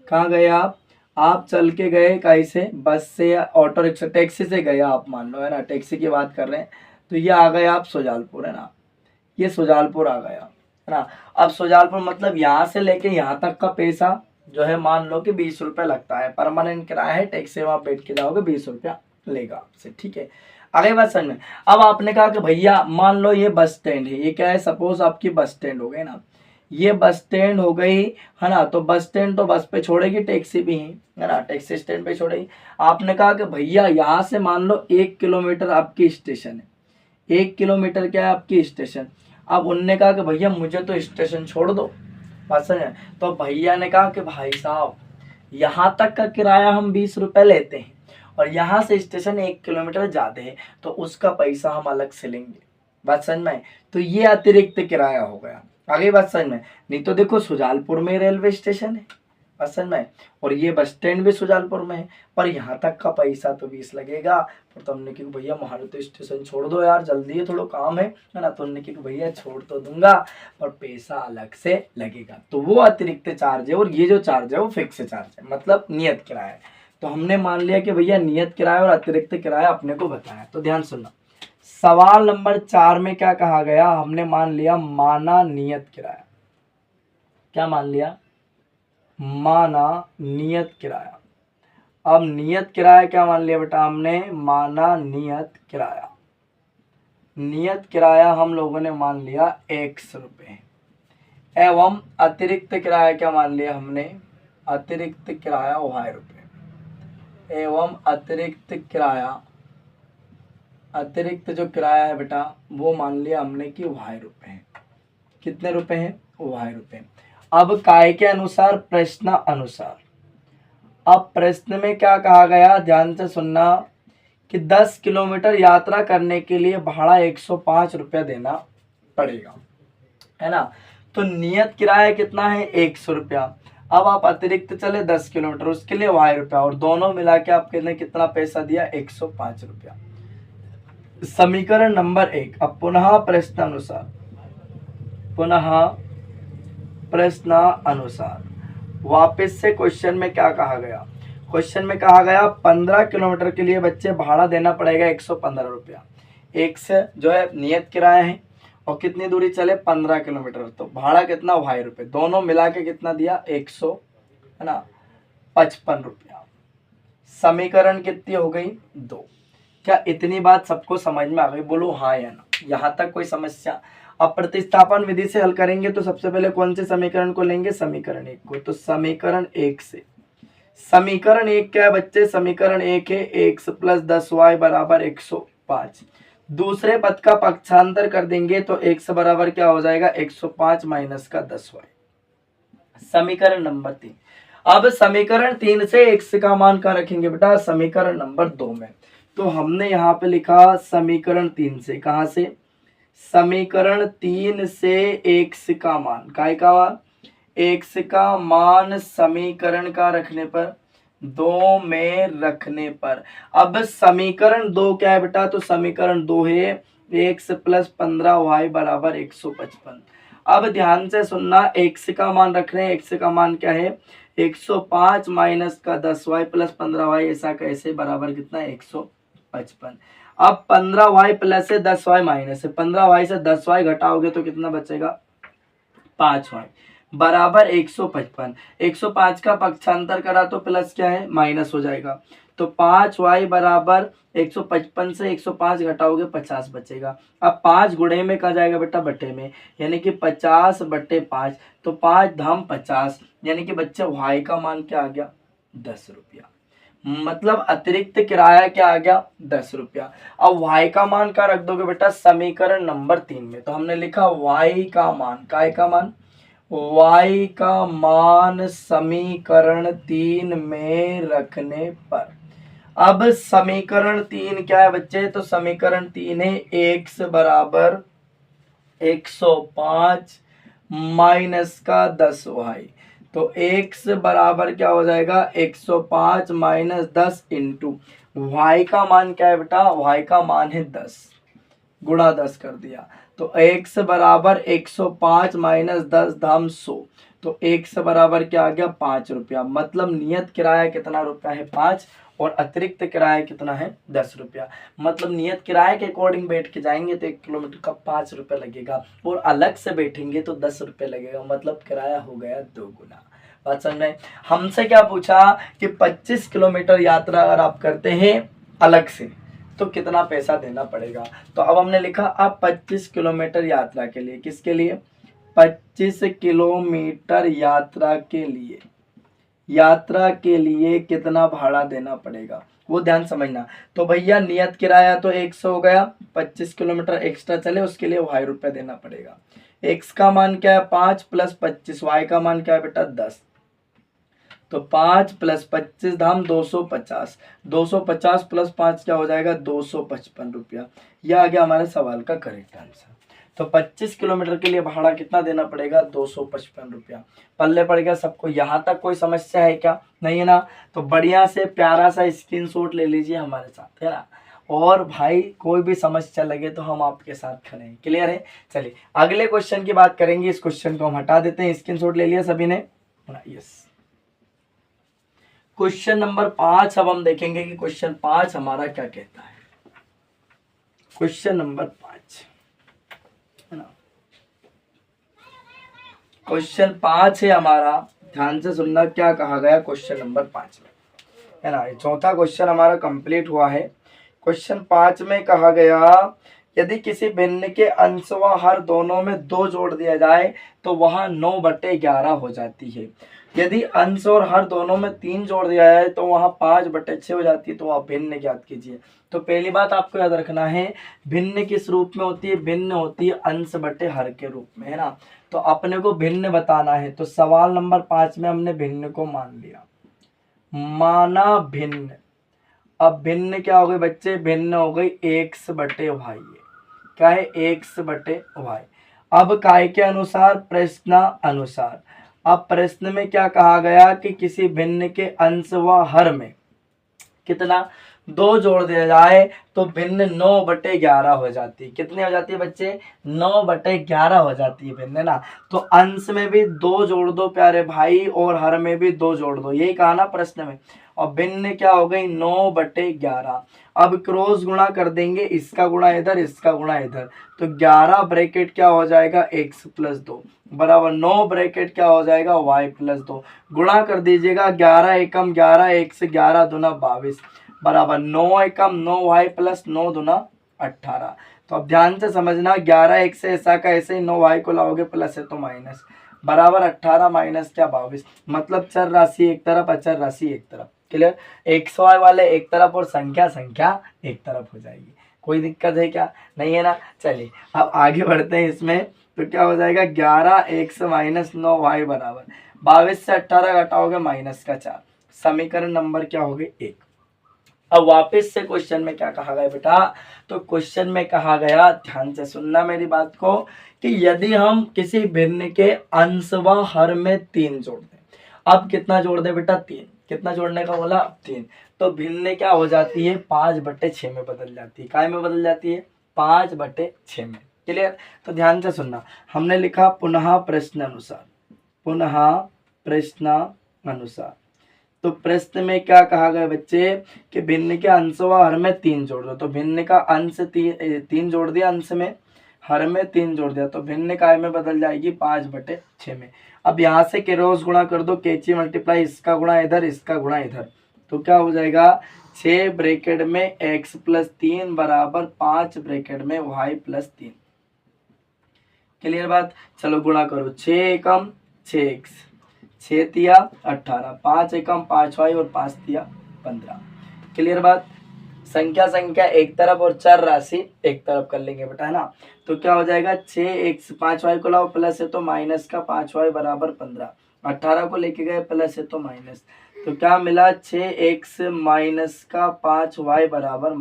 कहाँ गए आप चल के गए, कैसे, बस से या ऑटो रिक्शा, टैक्सी से गए आप, मान लो, है ना, टैक्सी की बात कर रहे हैं। तो ये आ गए आप सुजालपुर, है ना, ये सुजालपुर आ गया, है ना। अब सुजालपुर मतलब यहाँ से लेके यहाँ तक का पैसा जो है मान लो कि 20 रुपये लगता है, परमानेंट किराया है, टैक्सी में आप बैठ के जाओगे 20 रुपया लेगा आपसे, ठीक है। अगली बात समझ में। अब आपने कहा कि भैया मान लो ये बस स्टैंड है, ये क्या है, सपोज आपकी बस स्टैंड हो गई ना, ये बस स्टैंड हो गई, है ना। तो बस स्टैंड तो बस पे छोड़ेगी, टैक्सी भी है ना, टैक्सी स्टैंड पे छोड़ेगी। आपने कहा कि भैया यहाँ से मान लो 1 किलोमीटर आपकी स्टेशन है, 1 किलोमीटर क्या है आपकी स्टेशन। अब उनने कहा कि भैया मुझे तो स्टेशन छोड़ दो, बात समझ। तो भैया ने कहा कि भाई साहब यहाँ तक का किराया हम 20 रुपये लेते हैं और यहाँ से स्टेशन 1 किलोमीटर जाते हैं, तो उसका पैसा हम अलग से लेंगे, बात समझ में। तो ये अतिरिक्त किराया हो गया। आगे बात समझ में। नहीं तो देखो सुजालपुर में रेलवे स्टेशन है, बात समझ में? और ये बस स्टैंड भी सुजालपुर में है, पर यहाँ तक का पैसा तो 20 लगेगा। तो हमने कि भैया महाराज तो स्टेशन छोड़ दो यार, जल्दी है, थोड़ा काम है ना। तो हमने कि भैया छोड़ तो दूंगा पर पैसा अलग से लगेगा। तो वो अतिरिक्त चार्ज है, और ये जो चार्ज है वो फिक्स चार्ज है, मतलब नियत किराया है। तो हमने मान लिया कि भैया नियत किराया और अतिरिक्त किराया अपने को बताया। तो ध्यान सुनना, सवाल नंबर 4 में क्या कहा गया, हमने मान लिया माना नियत किराया। क्या मान लिया? माना नियत किराया। अब नियत किराया क्या मान लिया बेटा हमने? माना नियत किराया। नियत किराया हम लोगों ने मान लिया 100 रुपये, एवं अतिरिक्त किराया क्या मान लिया हमने? अतिरिक्त किराया 2 रुपये, एवं अतिरिक्त किराया, अतिरिक्त जो किराया है बेटा वो मान लिया हमने कि 2 रुपये है। कितने रुपए हैं? 2 रुपये। अब काय के अनुसार, प्रश्न अनुसार, अब प्रश्न में क्या कहा गया, ध्यान से सुनना, कि 10 किलोमीटर यात्रा करने के लिए भाड़ा 105 रुपया देना पड़ेगा, है ना। तो नियत किराया कितना है? 100 रुपया। अब आप अतिरिक्त चले 10 किलोमीटर, उसके लिए 2 रुपया, और दोनों मिला के आपने कितना पैसा दिया? 105 रुपया। समीकरण नंबर 1। अब पुनः प्रश्न अनुसार, पुनः प्रश्न अनुसार वापस से क्वेश्चन में क्या कहा गया? क्वेश्चन में कहा गया 15 किलोमीटर के लिए बच्चे भाड़ा देना पड़ेगा 115 रुपया। एक से जो है नियत किराया है, और कितनी दूरी चले? 15 किलोमीटर, तो भाड़ा कितना? 2 रुपये। दोनों मिला के कितना दिया? 100, है ना, 55 रुपया। समीकरण कितनी हो गई? 2। क्या इतनी बात सबको समझ में आ गई? बोलो हाँ या ना। यहाँ तक कोई समस्या? अब प्रतिस्थापन विधि से हल करेंगे तो सबसे पहले कौन से समीकरण को लेंगे? समीकरण 1 को। तो समीकरण 1 से, समीकरण 1 क्या है बच्चे? समीकरण 1 है x प्लस 10y बराबर 105। दूसरे पद का पक्षांतर कर देंगे तो x बराबर क्या हो जाएगा? 105 माइनस का 10y। समीकरण नंबर 3। अब समीकरण 3 से x का मान क्या रखेंगे बेटा? समीकरण नंबर 2 में। तो हमने यहाँ पे लिखा समीकरण 3 से, कहाँ से? समीकरण 3 से x का मान, काय का मान? x का मान समीकरण का रखने पर, 2 में रखने पर। अब समीकरण 2 क्या है बेटा? तो समीकरण 2 है x प्लस 15y बराबर 155। अब ध्यान से सुनना, x का मान रख रहे हैं, x का मान क्या है? 105 माइनस का 10y प्लस 15y, ऐसा कैसे? बराबर कितना है? 155। अब 15y प्लस है, 10y माइनस है, 15y से 10y घटाओगे तो कितना बचेगा? 5y बराबर 155। 105 का पक्षांतर करा तो प्लस क्या है? माइनस हो जाएगा। तो 5y बराबर 155 से 105 घटाओगे 50 बचेगा। अब 5 गुणे में कहा जाएगा बेटा? बटे में, यानी कि 50 बटे 5, तो 5 धाम 50, यानी कि बच्चे y का मान क्या आ गया? 10 रुपया। मतलब अतिरिक्त किराया क्या आ गया? 10 रुपया। अब y का मान क्या रख दोगे बेटा? समीकरण नंबर 3 में। तो हमने लिखा y का मान, काय का मान? y का मान समीकरण 3 में रखने पर। अब समीकरण 3 क्या है बच्चे? तो समीकरण 3 है x बराबर 105 माइनस का 10y। तो x बराबर क्या हो जाएगा? 105 माइनस 10 इंटू y का मान क्या है बेटा? y का मान है 10, गुणा 10 कर दिया। तो x बराबर 105 माइनस 10 धाम 100, तो x बराबर क्या आ गया? 5 रुपया। मतलब नियत किराया कितना रुपया है? 5, और अतिरिक्त किराया कितना है? 10 रुपया। मतलब नियत किराए के अकॉर्डिंग बैठ के जाएंगे तो 1 किलोमीटर का 5 रुपया लगेगा, और अलग से बैठेंगे तो 10 रुपये लगेगा। मतलब किराया हो गया 2 गुना। बात समझ में? हमसे क्या पूछा कि 25 किलोमीटर यात्रा अगर आप करते हैं अलग से तो कितना पैसा देना पड़ेगा। तो अब हमने लिखा अब 25 किलोमीटर यात्रा के लिए, किसके लिए? 25 किलोमीटर यात्रा के लिए, यात्रा के लिए कितना भाड़ा देना पड़ेगा वो ध्यान समझना। तो भैया नियत किराया तो 100 हो गया, 25 किलोमीटर एक्स्ट्रा चले उसके लिए 2 रुपये देना पड़ेगा। x का मान क्या है? 5 प्लस 25, y का मान क्या है बेटा? 10। तो 5 प्लस 25 धाम 250, 250 प्लस 5 क्या हो जाएगा? 255 रुपया। यह आ गया हमारे सवाल का करेक्ट आंसर। तो 25 किलोमीटर के लिए भाड़ा कितना देना पड़ेगा? 255 रुपया। पल्ले पड़ गया सबको। यहाँ तक कोई समस्या है क्या? नहीं है ना। तो बढ़िया से प्यारा सा स्क्रीनशॉट ले लीजिए हमारे साथ, है ना। और भाई कोई भी समस्या लगे तो हम आपके साथ खड़े हैं। क्लियर है? चलिए अगले क्वेश्चन की बात करेंगे। इस क्वेश्चन को हम हटा देते हैं। स्क्रीनशॉट ले लिया सभी ने? यस। क्वेश्चन नंबर 5 अब हम देखेंगे कि क्वेश्चन 5 हमारा क्या कहता है। क्वेश्चन नंबर 5, है ना। क्वेश्चन 5 है हमारा, ध्यान से सुनना क्या कहा गया क्वेश्चन नंबर 5 में, है ना। चौथा क्वेश्चन हमारा कंप्लीट हुआ है। क्वेश्चन 5 में कहा गया यदि किसी भिन्न के अंश व हर दोनों में 2 जोड़ दिया जाए तो वह 9/11 हो जाती है। यदि अंश और हर दोनों में 3 जोड़ दिया जाए तो वह 5/6 हो जाती है। तो वह भिन्न ज्ञात कीजिए। तो पहली बात आपको याद रखना है, भिन्न किस रूप में होती है? भिन्न होती है अंश बटे हर के रूप में, है ना। तो अपने को भिन्न बताना है। तो सवाल नंबर 5 में हमने भिन्न को मान लिया, माना भिन्न। अब भिन्न क्या हो गई बच्चे? भिन्न हो गई x/y। क्या है? x/y। अब काय के अनुसार? प्रश्न अनुसार। अब प्रश्न में क्या कहा गया कि किसी भिन्न के अंश व हर में कितना 2 जोड़ दिया जाए तो भिन्न 9/11 हो जाती है। कितनी हो जाती है बच्चे? 9/11 हो जाती है भिन्न, है ना। तो अंश में भी 2 जोड़ दो प्यारे भाई और हर में भी 2 जोड़ दो, यही कहा ना प्रश्न में। और भिन्न क्या हो गई? 9/11। अब क्रॉस गुणा कर देंगे, इसका गुणा इधर, इसका गुणा इधर। तो 11 ब्रैकेट क्या हो जाएगा? x + 2 बराबर 9 ब्रैकेट क्या हो जाएगा? y + 2। गुणा कर दीजिएगा, 11 एकम 11 x 11 दूना 22 बराबर 9 एकम 9 y + 9 दूना 18। तो अब ध्यान से समझना, 11 x से ऐसा का ऐसे ही 9 y को लाओगे प्लस है तो माइनस बराबर 18 माइनस क्या 22। मतलब चर राशि एक तरफ, अचर राशि एक तरफ। क्लियर? एक्स वाई वाले एक तरफ और संख्या एक तरफ हो जाएगी। कोई दिक्कत है क्या? नहीं है ना। चलिए अब आगे बढ़ते हैं इसमें। तो क्या हो जाएगा? 11x - 9y बराबर 22 से 18 घटाओगे -4। समीकरण नंबर क्या हो गए? 1। अब वापस से क्वेश्चन में क्या कहा गया बेटा? तो क्वेश्चन में कहा गया, ध्यान से सुनना मेरी बात को, कि यदि हम किसी भिन्न के अंश व हर में 3 जोड़ दें। अब कितना जोड़ दे बेटा? 3। कितना जोड़ने का बोला? 3। तो भिन्न क्या हो जाती है? 5/6 में बदल जाती है। काय में बदल जाती है? 5/6 में। क्लियर? तो ध्यान से सुनना, हमने लिखा पुनः प्रश्न अनुसार, पुनः प्रश्न अनुसार। तो प्रश्न में क्या कहा गया बच्चे? कि भिन्न के अंश व हर में 3 जोड़ दो। तो भिन्न का अंश 3 जोड़ दिया, अंश में, हर में 3 जोड़ दिया, तो भिन्न काय में बदल जाएगी? 5/6 में। अब यहाँ से क्रॉस गुणा कर दो, कैची मल्टीप्लाई, इसका गुणा इधर, इसका गुणा इधर। तो क्या हो जाएगा? 6 ब्रैकेट में x + 3 बराबर 5 ब्रैकेट में y + 3। क्लियर बात? चलो गुणा करो, 6 एकम 6x, 6 तिया 18, 5 एकम 5y और 5 तिया 15। क्लियर बात? संख्या एक तरफ और चर राशि एक तरफ कर लेंगे बेटा, है ना। तो क्या हो जाएगा? 6x, 5y को लाओ प्लस है तो माइनस का 5y बराबर 15, 18 को लेके गए प्लस है तो माइनस। तो क्या मिला? 6x - 5y बराबर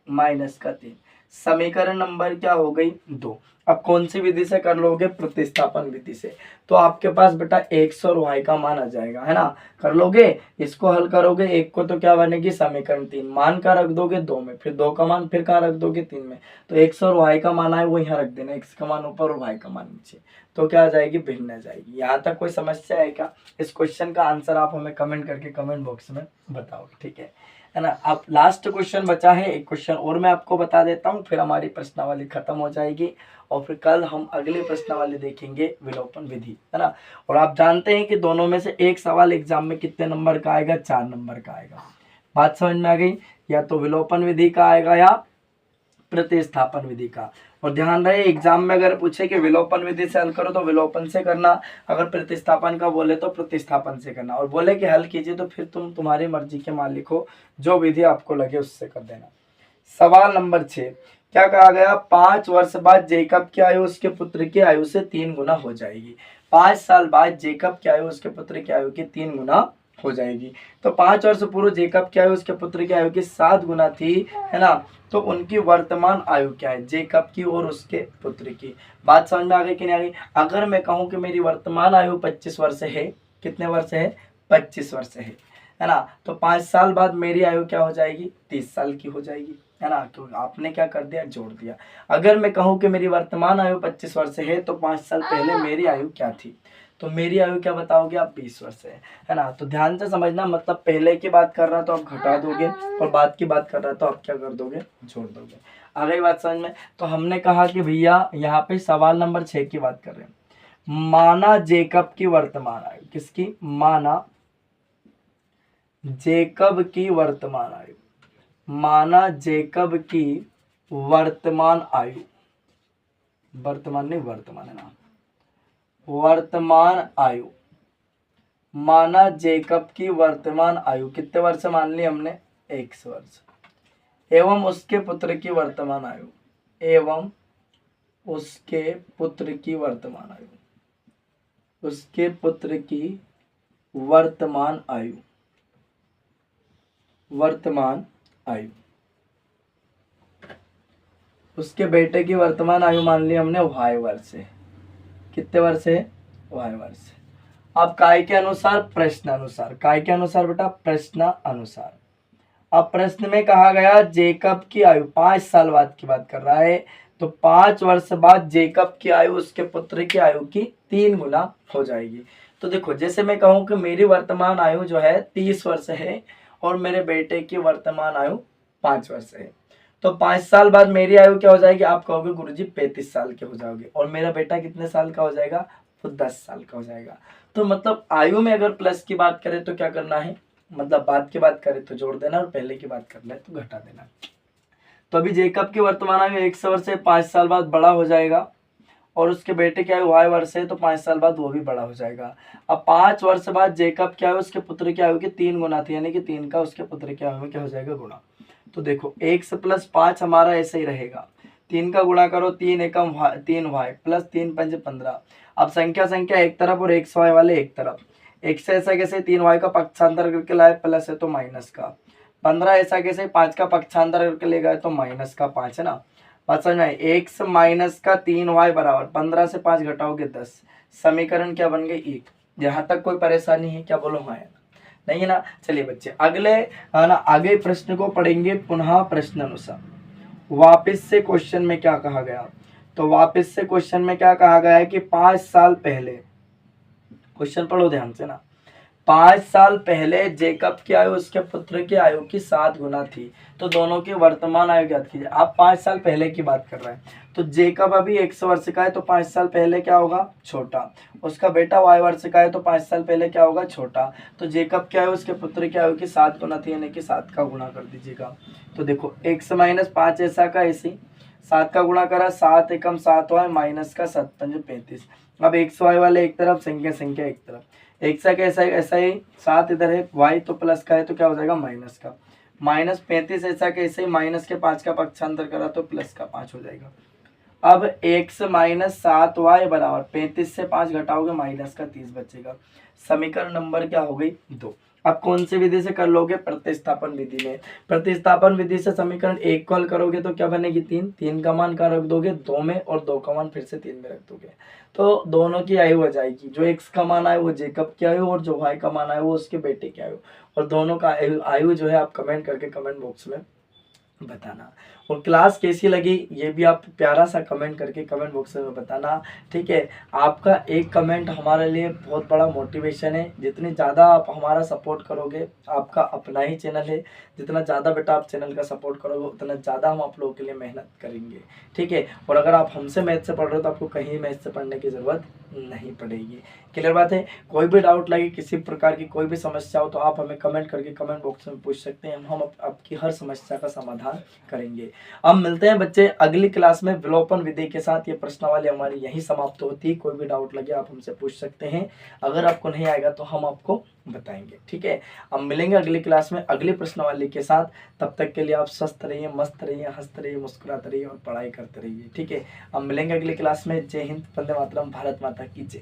-3। समीकरण नंबर क्या हो गई? 2। अब कौन सी विधि से कर लोगे? प्रतिस्थापन विधि से। तो आपके पास बेटा x और y का मान आ जाएगा, है ना। कर लोगे, इसको हल करोगे, एक को तो क्या बनेगी? समीकरण 3। मान का रख दोगे 2 में, फिर 2 का मान फिर कहाँ रख दोगे? 3 में। तो x और y का मान आए वो यहाँ रख देना, x का मान ऊपर और y का मान नीचे। तो क्या आ जाएगी? भिन्न आ जाएगी। यहाँ तक कोई समस्या है क्या? इस क्वेश्चन का आंसर आप हमें कमेंट करके कमेंट बॉक्स में बताओ, ठीक है ना। अब लास्ट क्वेश्चन बचा है, एक क्वेश्चन और मैं आपको बता देता हूँ, फिर हमारी प्रश्नावली खत्म हो जाएगी और फिर कल हम अगले प्रश्नावली देखेंगे, विलोपन विधि, है ना। और आप जानते हैं कि दोनों में से एक सवाल एग्जाम में कितने नंबर का आएगा? 4 नंबर का आएगा। बात समझ में आ गई? या तो विलोपन विधि का आएगा या प्रतिस्थापन विधि का। और ध्यान रहे, एग्जाम में अगर पूछे कि विलोपन विधि से हल करो तो विलोपन से करना, अगर प्रतिस्थापन का बोले तो प्रतिस्थापन से करना, और बोले कि हल कीजिए तो फिर तुम्हारी मर्जी के मालिक हो, जो विधि आपको लगे उससे कर देना। सवाल नंबर 6 क्या कहा गया? 5 वर्ष बाद जेकब की आयु उसके पुत्र की आयु से 3 गुना हो जाएगी। 5 साल बाद जेकब की आयु उसके पुत्र की आयु की 3 गुना हो जाएगी। तो 5 वर्ष पूर्व जेकब की आयु उसके पुत्र की आयु की 7 गुना थी, है ना। तो उनकी वर्तमान आयु क्या है, जेकब की और उसके पुत्र की। बात समझ में आ गई कि नहीं आ गई। अगर मैं कहूँ कि मेरी वर्तमान आयु 25 वर्ष है, कितने वर्ष है, 25 वर्ष है ना, तो 5 साल बाद मेरी आयु क्या हो जाएगी, 30 साल की हो जाएगी, है ना, क्योंकि आपने क्या कर दिया, जोड़ दिया। अगर मैं कहूँ कि मेरी वर्तमान आयु 25 वर्ष है, तो 5 साल पहले मेरी आयु क्या थी, तो मेरी आयु क्या बताओगे आप, 20 वर्ष है ना। तो ध्यान से समझना, मतलब पहले की बात कर रहा तो आप घटा दोगे, और बाद की बात कर रहा तो आप क्या कर दोगे, जोड़ दोगे। आ गई बात समझ में। तो हमने कहा कि भैया यहाँ पे सवाल नंबर 6 की बात कर रहे हैं। माना जेकब की वर्तमान आयु, किसकी, माना जेकब की वर्तमान आयु, माना जेकब की वर्तमान आयु, वर्तमान नहीं वर्तमान है ना, वर्तमान आयु, माना जेकब की वर्तमान आयु कितने वर्ष मान ली हमने, 1 वर्ष, एवं उसके पुत्र की वर्तमान आयु, एवं उसके पुत्र की वर्तमान आयु, उसके पुत्र की वर्तमान आयु, वर्तमान आयु, उसके बेटे की वर्तमान आयु मान ली हमने y वर्ष है, कितने वर्ष है, y वर्ष। अब काय के अनुसार, प्रश्न अनुसार, काय के अनुसार बेटा, प्रश्न अनुसार। अब प्रश्न में कहा गया जेकब की आयु 5 साल बाद की बात कर रहा है, तो 5 वर्ष बाद जेकब की आयु उसके पुत्र की आयु की 3 गुना हो जाएगी। तो देखो, जैसे मैं कहूँ कि मेरी वर्तमान आयु जो है 30 वर्ष है, और मेरे बेटे की वर्तमान आयु 5 वर्ष है, तो 5 साल बाद मेरी आयु क्या हो जाएगी, आप कहोगे गुरुजी 35 साल के हो जाओगे, और मेरा बेटा कितने साल का हो जाएगा, वो 10 साल का हो जाएगा। तो मतलब आयु में अगर प्लस की बात करें तो क्या करना है, मतलब बाद की बात करें तो जोड़ देना, और पहले की बात कर ले तो घटा देना। तो अभी जेकब की वर्तमान आयु 100 वर्ष से 5 साल बाद बड़ा हो जाएगा, और उसके बेटे की आयु y वर्ष है, तो 5 साल बाद वो भी बड़ा हो जाएगा। अब 5 वर्ष बाद जेकब की आयु उसके पुत्र की आयु की 3 गुना थी, यानी कि 3 का उसके पुत्र की आयु में क्या हो जाएगा, गुणा। तो देखो 1 से प्लस 5 हमारा ऐसे ही रहेगा, 3 का गुणा करो, 3 एकम 3 y प्लस 3 पंच 15। अब संख्या एक तरफ और 1 y वाले एक तरफ, एक से ऐसा कैसे 3 y का पक्षांतर करके लाए, प्लस है तो माइनस का, 15 ऐसा कैसे 5 का पक्षांतर करके ले गए तो माइनस का 5, है ना। बात समझ में, x माइनस का 3y बराबर 15 से 5 घटाओगे 10, समीकरण क्या बन गई, 1। यहाँ तक कोई परेशानी है क्या, बोलो हाँ नहीं है ना। चलिए बच्चे अगले है ना, आगे प्रश्न को पढ़ेंगे पुनः प्रश्न अनुसार। वापस से क्वेश्चन में क्या कहा गया, तो वापस से क्वेश्चन में क्या कहा गया है कि 5 साल पहले, क्वेश्चन पढ़ो ध्यान से ना, 5 साल पहले जेकब की आयु उसके पुत्र की आयु की 7 गुना थी, तो दोनों की वर्तमान आयु ज्ञात कीजिए। आप 5 साल पहले की बात कर रहे हैं, तो जेकब अभी 100 वर्ष का है, तो 5 साल पहले क्या होगा, छोटा। उसका बेटा y वर्ष का है, तो 5 साल पहले क्या होगा, छोटा। तो जेकब की आयु उसके पुत्र की आयु की 7 गुना थी, यानी कि 7 का गुणा कर दीजिएगा। तो देखो 1 माइनस 5 ऐसा का ऐसी, 7 का गुणा करा, 7 एकम 7 y माइनस का 7 पंच 35। अब 100 y वाले एक तरफ, संख्या एक तरफ, एक सा कैसा है, ऐसा ही 7 इधर है, y तो प्लस का है तो क्या हो जाएगा, माइनस का, माइनस 35 ऐसा कैसे ही, माइनस के 5 का पक्षांतर करा तो प्लस का 5 हो जाएगा। अब x माइनस 7y बराबर 35 से 5 घटाओगे माइनस का 30 बचेगा। समीकरण नंबर क्या हो गई, 2। अब कौन सी विधि से कर लोगे, प्रतिस्थापन विधि में। प्रतिस्थापन विधि से समीकरण 1 को हल करोगे तो क्या बनेगी, 3। 3 का मान का रख दोगे 2 में, और 2 का मान फिर से 3 में रख दोगे, तो दोनों की आयु हो जाएगी। जो x का मान आए वो जेकब की आयु, और जो y का मान आए वो उसके बेटे की आयु, और दोनों का आयु जो है आप कमेंट करके कमेंट बॉक्स में बताना। और क्लास कैसी लगी ये भी आप प्यारा सा कमेंट करके कमेंट बॉक्स में बताना, ठीक है। आपका एक कमेंट हमारे लिए बहुत बड़ा मोटिवेशन है। जितनी ज़्यादा आप हमारा सपोर्ट करोगे, आपका अपना ही चैनल है, जितना ज़्यादा बेटा आप चैनल का सपोर्ट करोगे उतना ज़्यादा हम आप लोगों के लिए मेहनत करेंगे, ठीक है। और अगर आप हमसे मैथ से पढ़ रहे हो तो आपको कहीं मैथ से पढ़ने की ज़रूरत नहीं पड़ेगी। क्लियर बात है। कोई भी डाउट लगे, किसी प्रकार की कोई भी समस्या हो तो आप हमें कमेंट करके कमेंट बॉक्स में पूछ सकते हैं, हम आपकी हर समस्या का समाधान करेंगे। अब मिलते हैं बच्चे अगली क्लास में विलोपन विधि के साथ। ये प्रश्नावली हमारी यही समाप्त होती है। कोई भी डाउट लगे आप हमसे पूछ सकते हैं, अगर आपको नहीं आएगा तो हम आपको बताएंगे, ठीक है। अब मिलेंगे अगली क्लास में अगली प्रश्नावली के साथ। तब तक के लिए आप स्वस्थ रहिए, मस्त रहिए, हंसते रहिए, मुस्कुराते रहिए और पढ़ाई करते रहिए, ठीक है। अब मिलेंगे अगली क्लास में। जय हिंद, वंदे मातरम, भारत माता की जय।